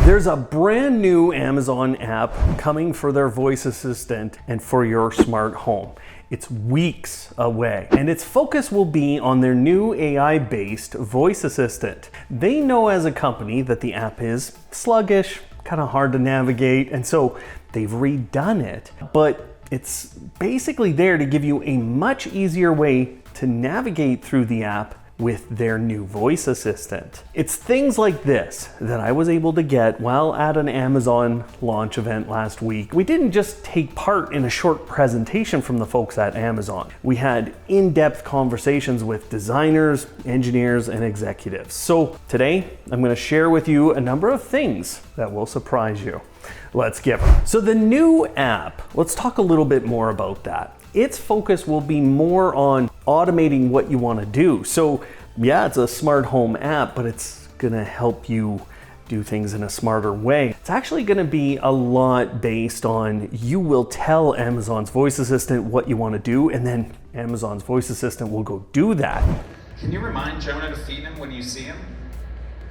There's a brand new Amazon app coming for their voice assistant and for your smart home. It's weeks away, and its focus will be on their new AI-based voice assistant. They know as a company that the app is sluggish, kind of hard to navigate, and so they've redone it. But it's basically there to give you a much easier way to navigate through the app with their new voice assistant. It's things like this that I was able to get while at an Amazon launch event last week. We didn't just take part in a short presentation from the folks at Amazon. We had in-depth conversations with designers, engineers, and executives. So today, I'm going to share with you a number of things that will surprise you. Let's get it. So the new app, let's talk a little bit more about that. Its focus will be more on automating what you want to do. So yeah, it's a smart home app, but it's gonna help you do things in a smarter way. It's actually gonna be a lot based on you will tell Amazon's voice assistant what you want to do, and then Amazon's voice assistant will go do that. Can you remind Jonah to feed him when you see him?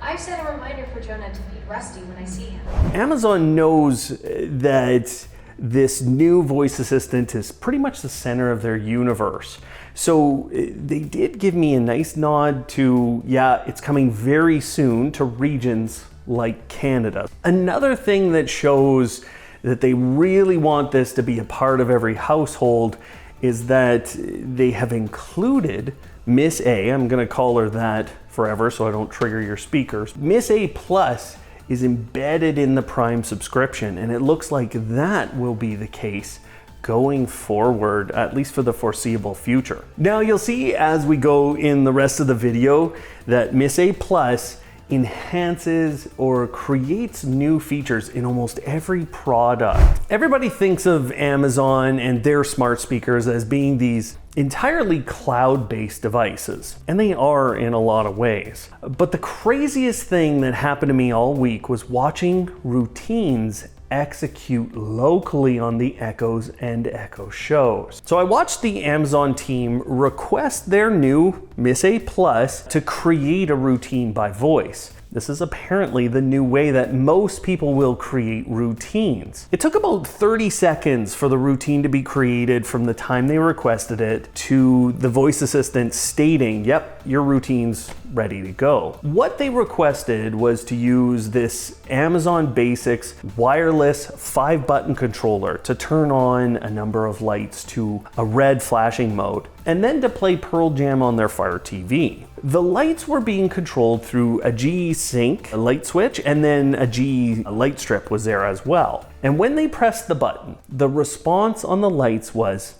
I've set a reminder for Jonah to feed Rusty when I see him. Amazon knows that this new voice assistant is pretty much the center of their universe. So they did give me a nice nod to, yeah, it's coming very soon to regions like Canada. Another thing that shows that they really want this to be a part of every household is that they have included Miss A, I'm gonna call her that forever so I don't trigger your speakers. Miss A Plus is embedded in the Prime subscription, and it looks like that will be the case going forward, at least for the foreseeable future. Now you'll see as we go in the rest of the video that Miss A Plus enhances or creates new features in almost every product. Everybody thinks of Amazon and their smart speakers as being these entirely cloud-based devices, and they are in a lot of ways. But the craziest thing that happened to me all week was watching routines execute locally on the Echoes and Echo Shows. So I watched the Amazon team request their new Miss A Plus to create a routine by voice. This is apparently the new way that most people will create routines. It took about 30 seconds for the routine to be created from the time they requested it to the voice assistant stating, yep, your routine's ready to go. What they requested was to use this Amazon Basics wireless 5-button controller to turn on a number of lights to a red flashing mode, and then to play Pearl Jam on their Fire TV. The lights were being controlled through a GE Sync light switch, and then a GE light strip was there as well. And when they pressed the button, the response on the lights was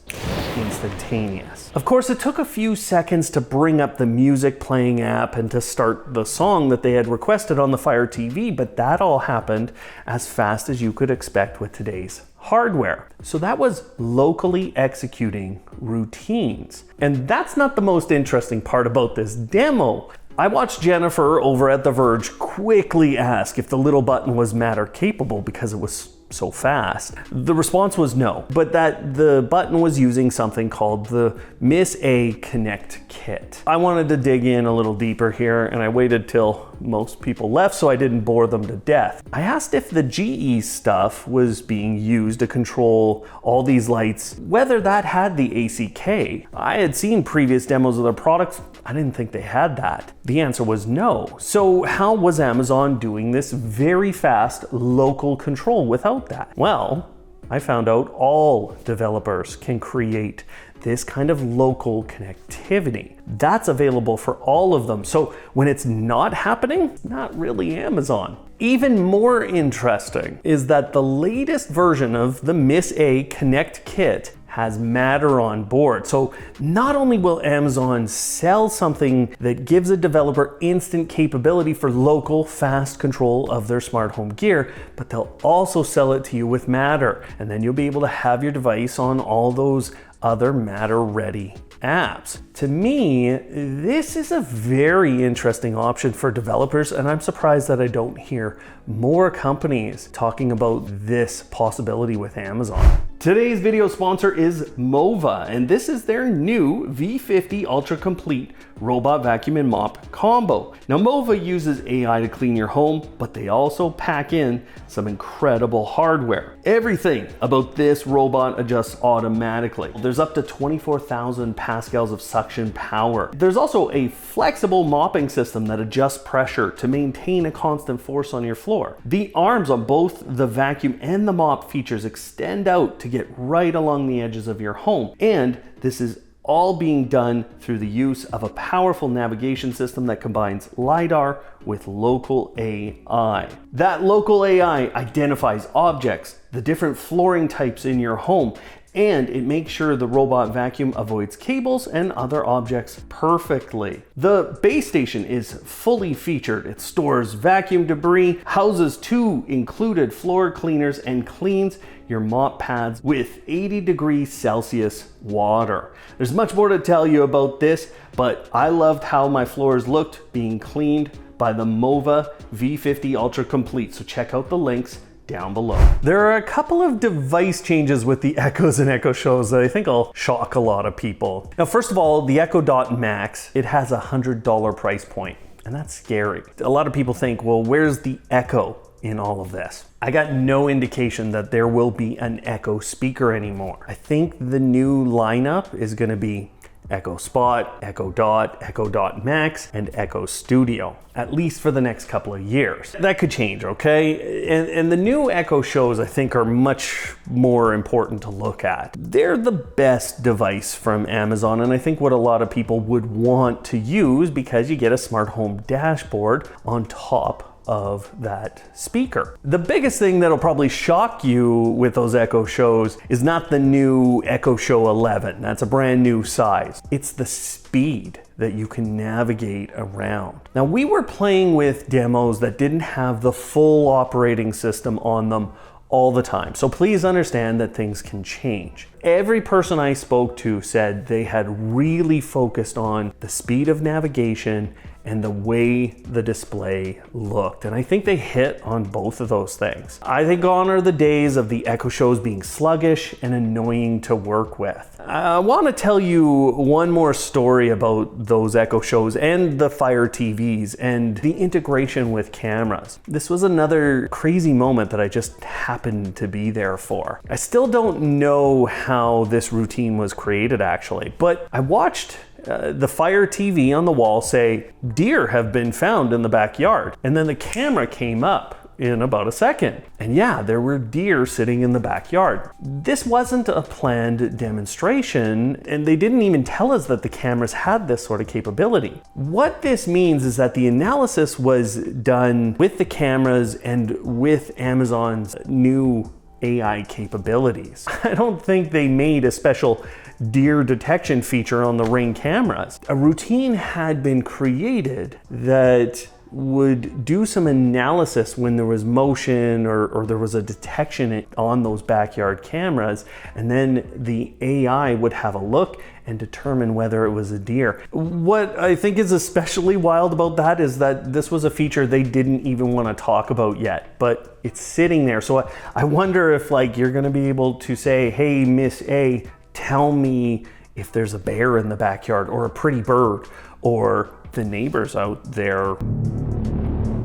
instantaneous. Of course, it took a few seconds to bring up the music playing app and to start the song that they had requested on the Fire TV, but that all happened as fast as you could expect with today's hardware. So that was locally executing routines. And that's not the most interesting part about this demo. I watched Jennifer over at The Verge quickly ask if the little button was Matter capable because it was so fast. The response was no, but that the button was using something called the Miss A Connect Kit. I wanted to dig in a little deeper here, and I waited till most people left so I didn't bore them to death. I asked if the GE stuff was being used to control all these lights, whether that had the ACK. I had seen previous demos of their products. I didn't think they had that. The answer was no. So how was Amazon doing this very fast local control without that? Well, I found out all developers can create this kind of local connectivity. That's available for all of them. So when it's not happening, not really Amazon. Even more interesting is that the latest version of the Miss A Connect Kit has Matter on board. So not only will Amazon sell something that gives a developer instant capability for local fast control of their smart home gear, but they'll also sell it to you with Matter. And then you'll be able to have your device on all those other Matter ready apps. To me, this is a very interesting option for developers, and I'm surprised that I don't hear more companies talking about this possibility with Amazon. Today's video sponsor is Mova, and this is their new V50 Ultra Complete Robot Vacuum and Mop Combo. Now Mova uses AI to clean your home, but they also pack in some incredible hardware. Everything about this robot adjusts automatically. There's up to 24,000 pascals of suction power. There's also a flexible mopping system that adjusts pressure to maintain a constant force on your floor. The arms on both the vacuum and the mop features extend out to get right along the edges of your home, and this is all being done through the use of a powerful navigation system that combines LiDAR with local AI. That local AI identifies objects, the different flooring types in your home, and it makes sure the robot vacuum avoids cables and other objects perfectly. The base station is fully featured. It stores vacuum debris, houses 2 included floor cleaners, and cleans your mop pads with 80 degrees Celsius water. There's much more to tell you about this, but I loved how my floors looked being cleaned by the Mova V50 Ultra Complete, so check out the links down below. There are a couple of device changes with the Echoes and Echo Shows that I think will shock a lot of people. Now, first of all, the Echo Dot Max, it has a $100 price point, and that's scary. A lot of people think, well, where's the Echo in all of this? I got no indication that there will be an Echo speaker anymore. I think the new lineup is gonna be Echo Spot, Echo Dot Max, and Echo Studio, at least for the next couple of years. That could change, okay? And the new Echo Shows, I think, are much more important to look at. They're the best device from Amazon, and I think what a lot of people would want to use because you get a smart home dashboard on top of that speaker. The biggest thing that'll probably shock you with those Echo Shows is not the new Echo Show 11. That's a brand new size. It's the speed that you can navigate around. Now, we were playing with demos that didn't have the full operating system on them all the time. So please understand that things can change. Every person I spoke to said they had really focused on the speed of navigation and the way the display looked. And I think they hit on both of those things. I think gone are the days of the Echo Shows being sluggish and annoying to work with. I want to tell you one more story about those Echo Shows and the Fire TVs and the integration with cameras. This was another crazy moment that I just happened to be there for. I still don't know how this routine was created actually, but I watched the Fire TV on the wall say, "Deer have been found in the backyard." And then the camera came up in about a second. And yeah, there were deer sitting in the backyard. This wasn't a planned demonstration, and they didn't even tell us that the cameras had this sort of capability. What this means is that the analysis was done with the cameras and with Amazon's new AI capabilities. I don't think they made a special deer detection feature on the Ring cameras. A routine had been created that would do some analysis when there was motion or there was a detection on those backyard cameras, and then the AI would have a look and determine whether it was a deer. What I think is especially wild about that is that this was a feature they didn't even want to talk about yet, but it's sitting there. So I wonder if you're going to be able to say, "Hey, Miss A, tell me if there's a bear in the backyard or a pretty bird or the neighbors out there."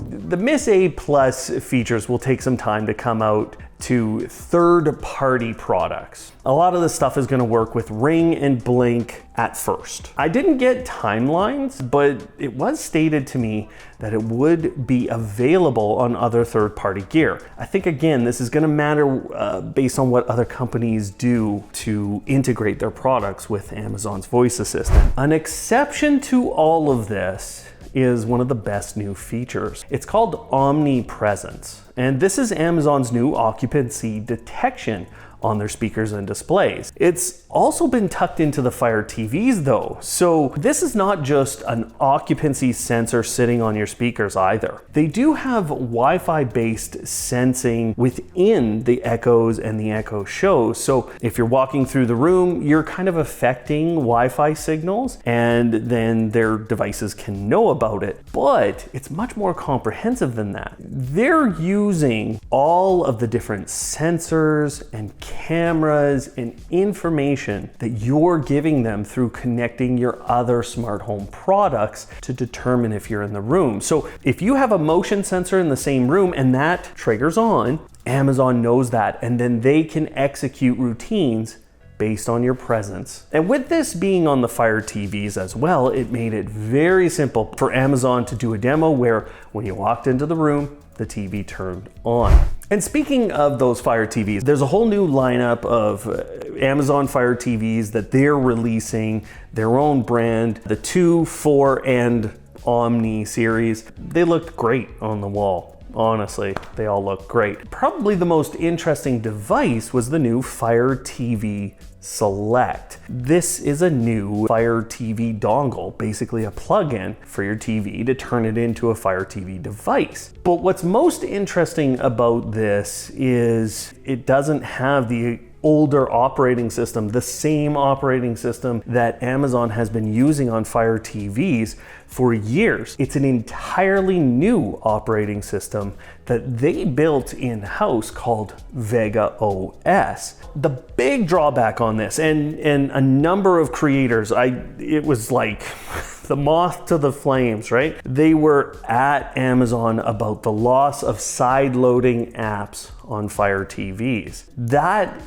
The Miss A Plus features will take some time to come out to third-party products. A lot of this stuff is going to work with Ring and Blink at first. I didn't get timelines, but it was stated to me that it would be available on other third-party gear. I think, again, this is going to matter based on what other companies do to integrate their products with Amazon's voice assistant. An exception to all of this is one of the best new features. It's called Omnipresence, and this is Amazon's new occupancy detection on their speakers and displays. It's also been tucked into the Fire TVs though, so this is not just an occupancy sensor sitting on your speakers either. They do have Wi-Fi based sensing within the Echoes and the Echo Shows, so if you're walking through the room, you're kind of affecting Wi-Fi signals, and then their devices can know about it. But it's much more comprehensive than that. They're using all of the different sensors and cameras and information that you're giving them through connecting your other smart home products to determine if you're in the room. So if you have a motion sensor in the same room and that triggers on, Amazon knows that, and then they can execute routines based on your presence. And with this being on the Fire TVs as well, it made it very simple for Amazon to do a demo where when you walked into the room, the TV turned on. And speaking of those Fire TVs, there's a whole new lineup of Amazon Fire TVs that they're releasing, their own brand, the 2, 4, and Omni series. They looked great on the wall. Honestly, they all look great. Probably the most interesting device was the new Fire TV Select. This is a new Fire TV dongle, basically a plug-in for your TV to turn it into a Fire TV device. But what's most interesting about this is it doesn't have the older operating system, the same operating system that Amazon has been using on Fire TVs for years. It's an entirely new operating system that they built in-house called Vega OS. The big drawback on this, and a number of creators, it was like the moth to the flames, right? They were at Amazon about the loss of side-loading apps on Fire TVs. That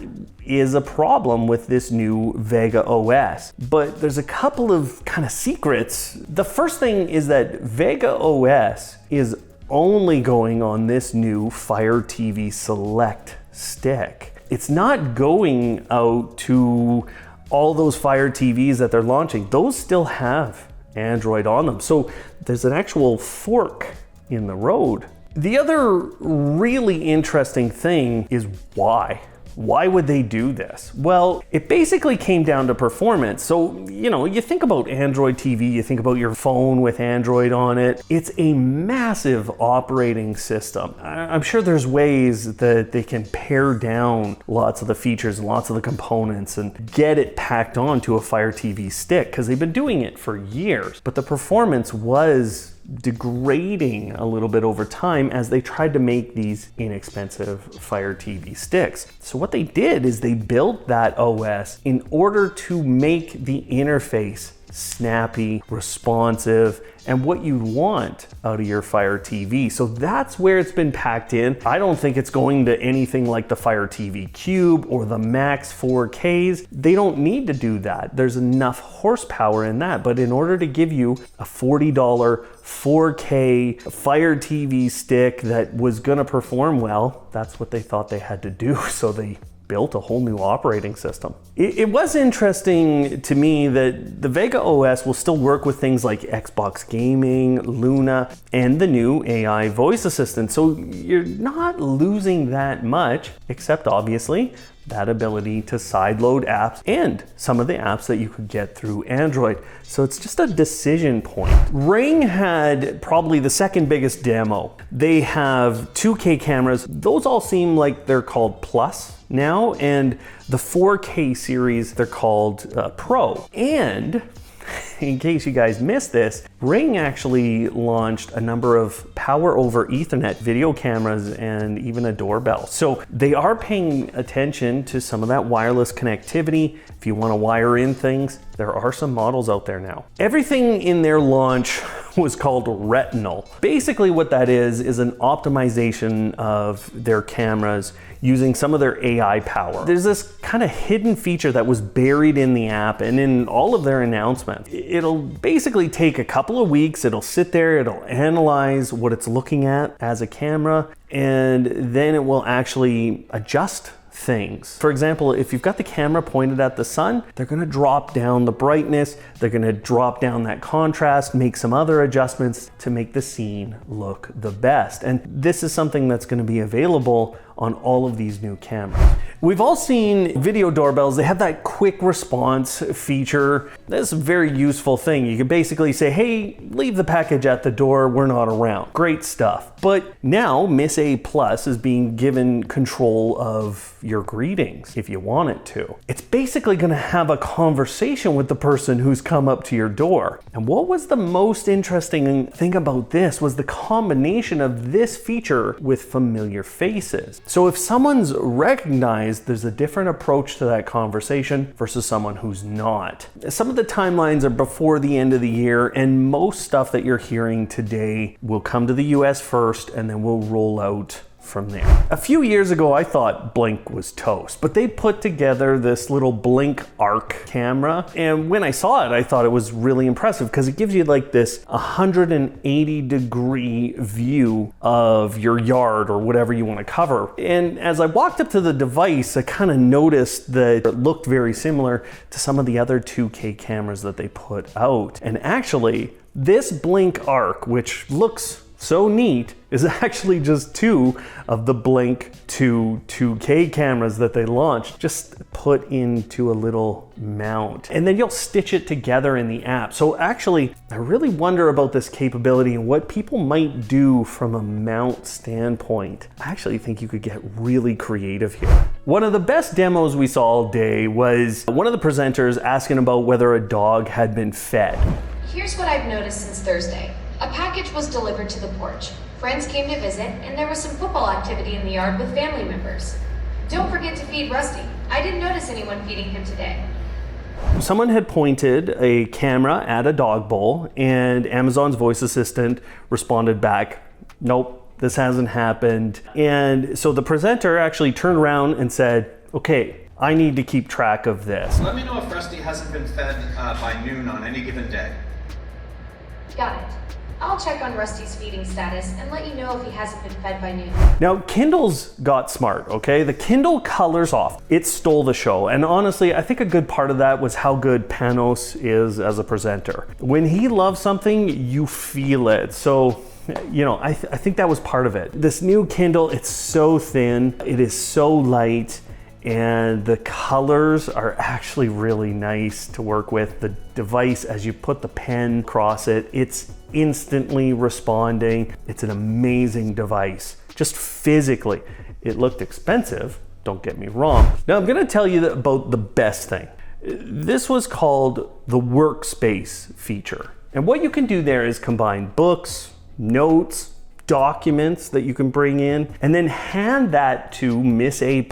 is a problem with this new Vega OS, but there's a couple of kind of secrets. The first thing is that Vega OS is only going on this new Fire TV Select stick. It's not going out to all those Fire TVs that they're launching. Those still have Android on them. So there's an actual fork in the road. The other really interesting thing is why. Why would they do this? Well, it basically came down to performance. So, you think about Android TV, you think about your phone with Android on it. It's a massive operating system. I'm sure there's ways that they can pare down lots of the features and lots of the components and get it packed onto a Fire TV stick, because they've been doing it for years. But the performance was degrading a little bit over time as they tried to make these inexpensive Fire TV sticks. So what they did is they built that OS in order to make the interface snappy, responsive, and what you want out of your Fire TV. So that's where it's been packed in. I don't think it's going to anything like the Fire TV Cube or the Max 4Ks. They don't need to do that. There's enough horsepower in that. But in order to give you a $40 4K Fire TV stick that was gonna perform well, that's what they thought they had to do. So they built a whole new operating system. It was interesting to me that the Vega OS will still work with things like Xbox Gaming, Luna, and the new AI voice assistant. So you're not losing that much, except obviously that ability to sideload apps and some of the apps that you could get through Android. So it's just a decision point. Ring had probably the second biggest demo. They have 2K cameras. Those all seem like they're called Plus now, and the 4K series, they're called Pro. And in case you guys missed this, Ring actually launched a number of power over Ethernet video cameras and even a doorbell. So they are paying attention to some of that wireless connectivity. If you want to wire in things, there are some models out there now. Everything in their launch was called Retinal. Basically what that is an optimization of their cameras using some of their AI power. There's this kind of hidden feature that was buried in the app and in all of their announcements. It'll basically take a couple of weeks, it'll sit there, it'll analyze what it's looking at as a camera, and then it will actually adjust things. For example, if you've got the camera pointed at the sun, they're gonna drop down the brightness, they're gonna drop down that contrast, make some other adjustments to make the scene look the best. And this is something that's gonna be available on all of these new cameras. We've all seen video doorbells. They have that quick response feature. That's a very useful thing. You can basically say, hey, leave the package at the door, we're not around. Great stuff. But now Miss A Plus is being given control of your greetings if you want it to. It's basically gonna have a conversation with the person who's come up to your door. And what was the most interesting thing about this was the combination of this feature with familiar faces. So if someone's recognized realize there's a different approach to that conversation versus someone who's not. Some of the timelines are before the end of the year, and most stuff that you're hearing today will come to the US first and then we'll roll out from there. A few years ago, I thought Blink was toast, but they put together this little Blink Arc camera. And when I saw it, I thought it was really impressive because it gives you like this 180-degree view of your yard or whatever you want to cover. And as I walked up to the device, I kind of noticed that it looked very similar to some of the other 2K cameras that they put out. And actually, this Blink Arc, which looks so neat, is actually just two of the Blink 2K cameras that they launched, just put into a little mount. And then you'll stitch it together in the app. So actually, I really wonder about this capability and what people might do from a mount standpoint. I actually think you could get really creative here. One of the best demos we saw all day was one of the presenters asking about whether a dog had been fed. Here's what I've noticed since Thursday. A package was delivered to the porch. Friends came to visit, and there was some football activity in the yard with family members. Don't forget to feed Rusty. I didn't notice anyone feeding him today. Someone had pointed a camera at a dog bowl, and Amazon's voice assistant responded back, "Nope, this hasn't happened." And so the presenter actually turned around and said, "Okay, I need to keep track of this." Let me know if Rusty hasn't been fed by noon on any given day. Got it. I'll check on Rusty's feeding status and let you know if he hasn't been fed by noon. Now, Kindle's got smart, okay? The Kindle colors off. It stole the show. And honestly, I think a good part of that was how good Panos is as a presenter. When he loves something, you feel it. So, you know, I think that was part of it. This new Kindle, it's so thin, it is so light, and the colors are actually really nice to work with. The device, as you put the pen across it, it's instantly responding. It's an amazing device. Just physically, it looked expensive, don't get me wrong. Now I'm gonna tell you about the best thing. This was called the workspace feature. And what you can do there is combine books, notes, documents that you can bring in, and then hand that to Miss A+,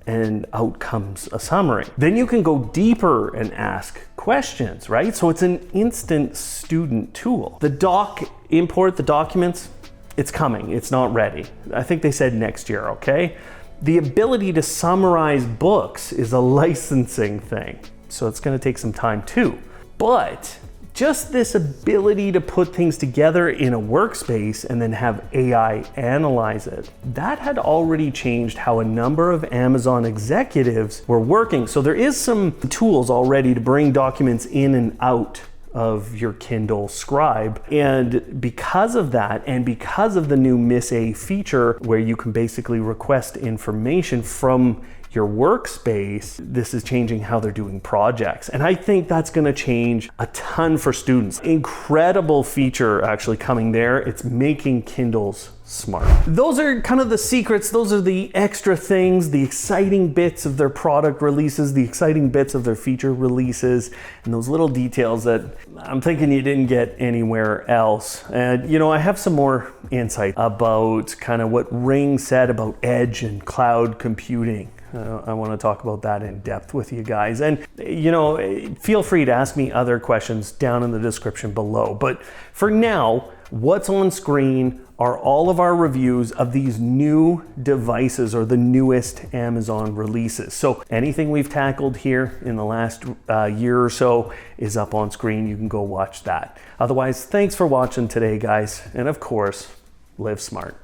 and out comes a summary. Then you can go deeper and ask questions, right? So it's an instant student tool. The import the documents, it's coming, it's not ready. I think they said next year, okay? The ability to summarize books is a licensing thing, so it's gonna take some time too. But just this ability to put things together in a workspace and then have AI analyze it, that had already changed how a number of Amazon executives were working. So there is some tools already to bring documents in and out of your Kindle Scribe. And because of that, and because of the new Miss A feature where you can basically request information from your workspace, this is changing how they're doing projects. And I think that's gonna change a ton for students. Incredible feature actually coming there. It's making Kindles smart. Those are kind of the secrets. Those are the extra things, the exciting bits of their product releases, the exciting bits of their feature releases, and those little details that I'm thinking you didn't get anywhere else. And you know, I have some more insight about kind of what Ring said about edge and cloud computing. I want to talk about that in depth with you guys. And, you know, feel free to ask me other questions down in the description below. But for now, what's on screen are all of our reviews of these new devices or the newest Amazon releases. So anything we've tackled here in the last year or so is up on screen. You can go watch that. Otherwise, thanks for watching today, guys. And of course, live smart.